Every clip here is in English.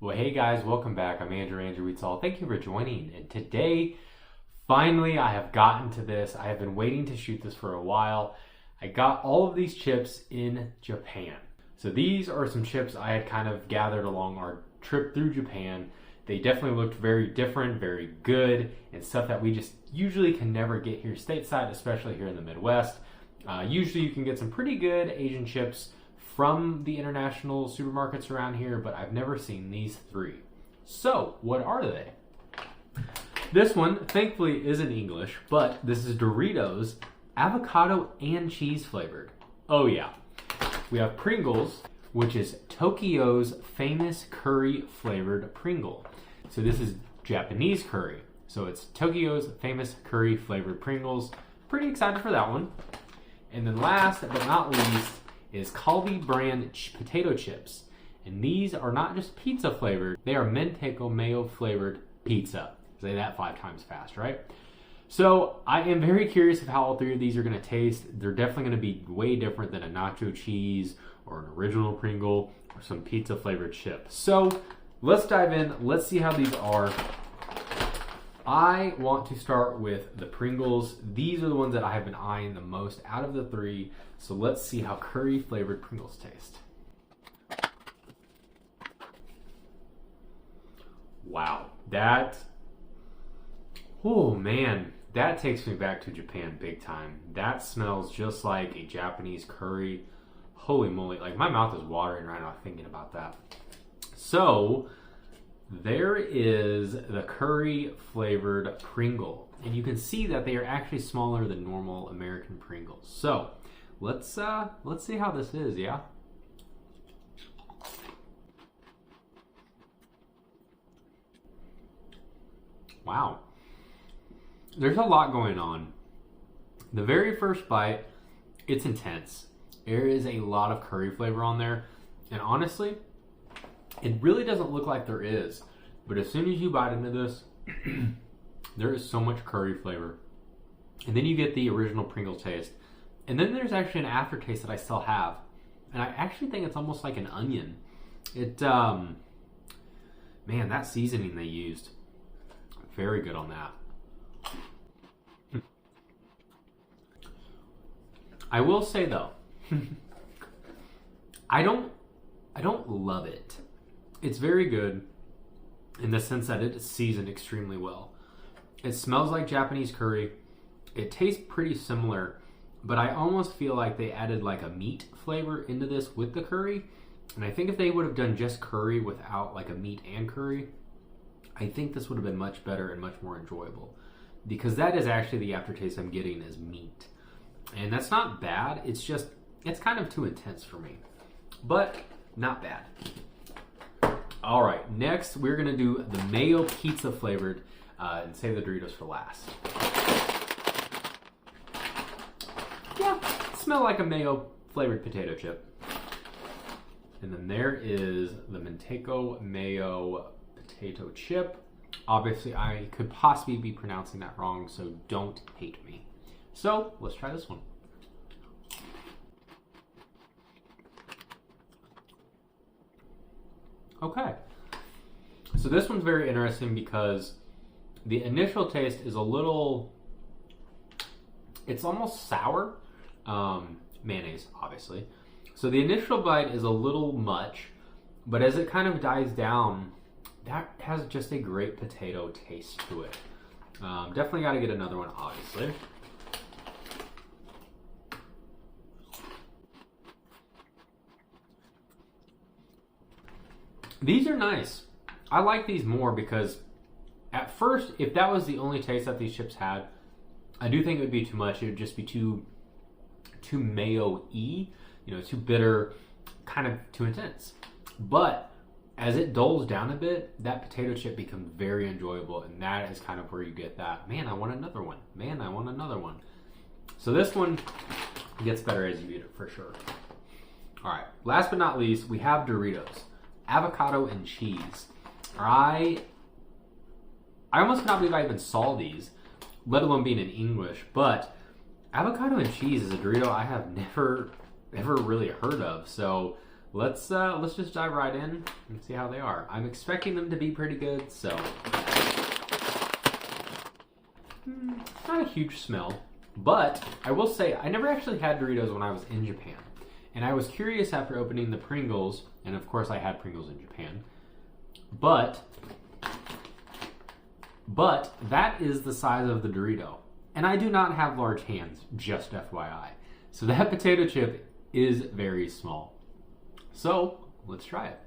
Well, hey guys, welcome back. I'm AndrewEatsAll. Thank you for joining. And today, finally, I have gotten to this. I have been waiting to shoot this for a while. I got all of these chips in Japan. So these are some chips I had kind of gathered along our trip through Japan. They definitely looked very different, very good, and stuff that we just usually can never get here stateside, especially here in the Midwest. Usually you can get some pretty good Asian chips from the international supermarkets around here, but I've never seen these three. So, what are they? This one, thankfully, is in English, but this is Doritos, avocado and cheese flavored. Oh yeah. We have Pringles, which is Tokyo's famous curry flavored Pringle. So this is Japanese curry. So it's Tokyo's famous curry flavored Pringles. Pretty excited for that one. And then last but not least is calbee brand potato chips. And these are not just pizza flavored, they are Mentaiko Mayo flavored pizza. Say that 5 times fast, right? So I am very curious of how all three of these are going to taste. They're definitely going to be way different than a nacho cheese or an original Pringle or some pizza flavored chip. So let's dive in. Let's see how these are. I want to start with the Pringles. These are the ones that I have been eyeing the most out of the three. So let's see how curry flavored Pringles taste. Wow, oh man, that takes me back to Japan big time. That smells just like a Japanese curry. Holy moly, like my mouth is watering right now thinking about that. So there is the curry flavored Pringle, and you can see that they are actually smaller than normal American Pringles. So let's see how this is, yeah? Wow. There's a lot going on. The very first bite, it's intense. There is a lot of curry flavor on there, and honestly, it really doesn't look like there is, but as soon as you bite into this, there is so much curry flavor. And then you get the original Pringles taste. And then there's actually an aftertaste that I still have. And I actually think it's almost like an onion. Man, that seasoning they used, very good on that. I will say though, I don't love it. It's very good in the sense that it's seasoned extremely well. It smells like Japanese curry. It tastes pretty similar, but I almost feel like they added like a meat flavor into this with the curry. And I think if they would have done just curry without like a meat and curry, I think this would have been much better and much more enjoyable. Because that is actually the aftertaste I'm getting is meat. And that's not bad. It's just, it's kind of too intense for me. But not bad. All right, next we're gonna do the mayo pizza flavored and save the Doritos for last. Yeah, smell like a mayo flavored potato chip. And then there is the Mentaiko Mayo potato chip. Obviously, I could possibly be pronouncing that wrong, so don't hate me. So let's try this one. Okay, so this one's very interesting because the initial taste is a little, it's almost sour, mayonnaise obviously. So the initial bite is a little much, but as it kind of dies down, that has just a great potato taste to it. Definitely got to get another one obviously. These are nice. I like these more because at first, if that was the only taste that these chips had, I do think it would be too much. It would just be too mayo-y, too bitter, kind of too intense. But as it dulls down a bit, that potato chip becomes very enjoyable, and that is kind of where you get that, man, I want another one. Man, I want another one. So this one gets better as you eat it for sure. All right, last but not least, we have Doritos. Avocado and cheese. I almost cannot believe I even saw these, let alone being in English, but avocado and cheese is a Dorito I have never really heard of. So let's just dive right in and see how they are. I'm expecting them to be pretty good, so not a huge smell. But I will say, I never actually had Doritos when I was in Japan. And I was curious after opening the Pringles, and of course I had Pringles in Japan, but that is the size of the Dorito. And I do not have large hands, just FYI. So that potato chip is very small. So, let's try it.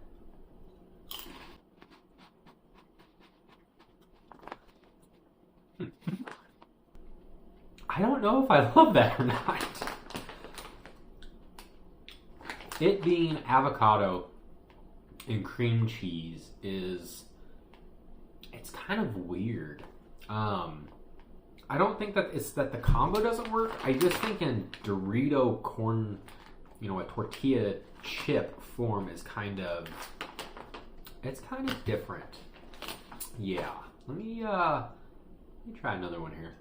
I don't know if I love that or not. It being avocado and cream cheese it's kind of weird. I don't think that it's that the combo doesn't work. I just think in Dorito corn, a tortilla chip form is it's kind of different. Yeah. Let me try another one here.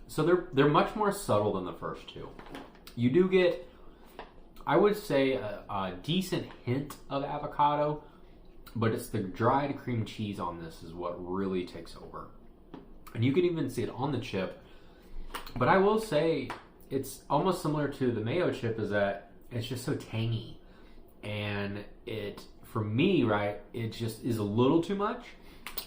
So they're much more subtle than the first two. You do get, I would say, a decent hint of avocado, but it's the dried cream cheese on this is what really takes over. And you can even see it on the chip. But I will say, it's almost similar to the mayo chip, is that it's just so tangy. And for me, right, it just is a little too much.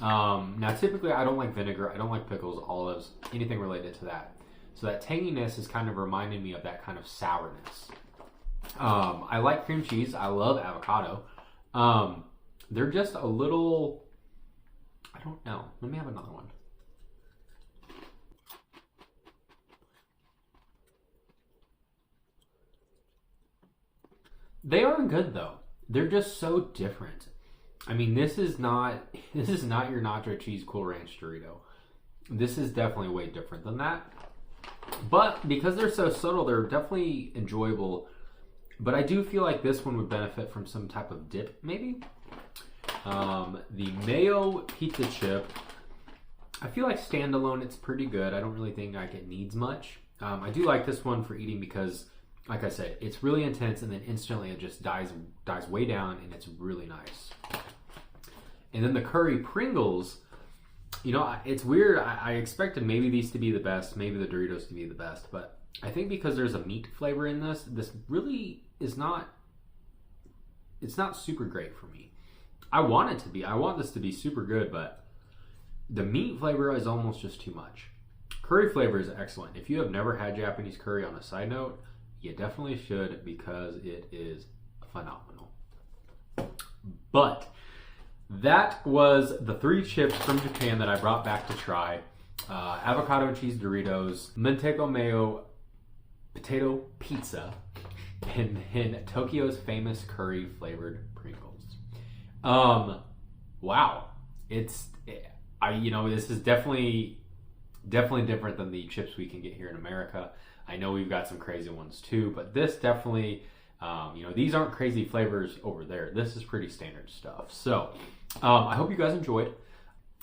Now, typically, I don't like vinegar, I don't like pickles, olives, anything related to that. So that tanginess is kind of reminding me of that kind of sourness. I like cream cheese. I love avocado. They're just a little, I don't know. Let me have another one. They are good though. They're just so different. I mean, this is not your nacho cheese Cool Ranch Dorito. This is definitely way different than that. But because they're so subtle, they're definitely enjoyable. But I do feel like this one would benefit from some type of dip, maybe. The mayo pizza chip, I feel like standalone, it's pretty good. I don't really think like it needs much. I do like this one for eating because, like I said, it's really intense and then instantly it just dies way down and it's really nice. And then the curry Pringles, it's weird. I expected maybe these to be the best, maybe the Doritos to be the best, but I think because there's a meat flavor in this really is not, it's not super great for me. I want it to be. I want this to be super good, but the meat flavor is almost just too much. Curry flavor is excellent. If you have never had Japanese curry, on a side note, you definitely should because it is phenomenal. But that was the 3 chips from Japan that I brought back to try. Avocado cheese Doritos, Mentaiko Mayo potato pizza, and then Tokyo's famous curry flavored Pringles. Wow. This is definitely different than the chips we can get here in America. I know we've got some crazy ones too, but this definitely, these aren't crazy flavors over there. This is pretty standard stuff. So, I hope you guys enjoyed.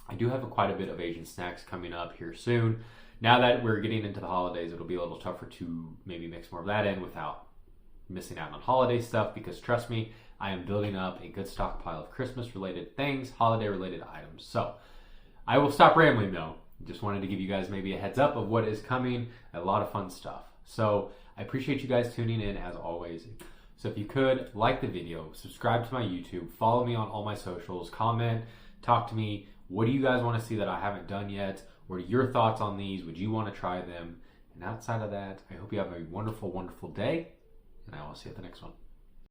I do have quite a bit of Asian snacks coming up here soon. Now that we're getting into the holidays, it'll be a little tougher to maybe mix more of that in without missing out on holiday stuff, because trust me, I am building up a good stockpile of Christmas related things, holiday related items. So I will stop rambling though. Just wanted to give you guys maybe a heads up of what is coming. A lot of fun stuff. So I appreciate you guys tuning in as always. So if you could, like the video, subscribe to my YouTube, follow me on all my socials, comment, talk to me. What do you guys want to see that I haven't done yet? What are your thoughts on these? Would you want to try them? And outside of that, I hope you have a wonderful, wonderful day, and I will see you at the next one.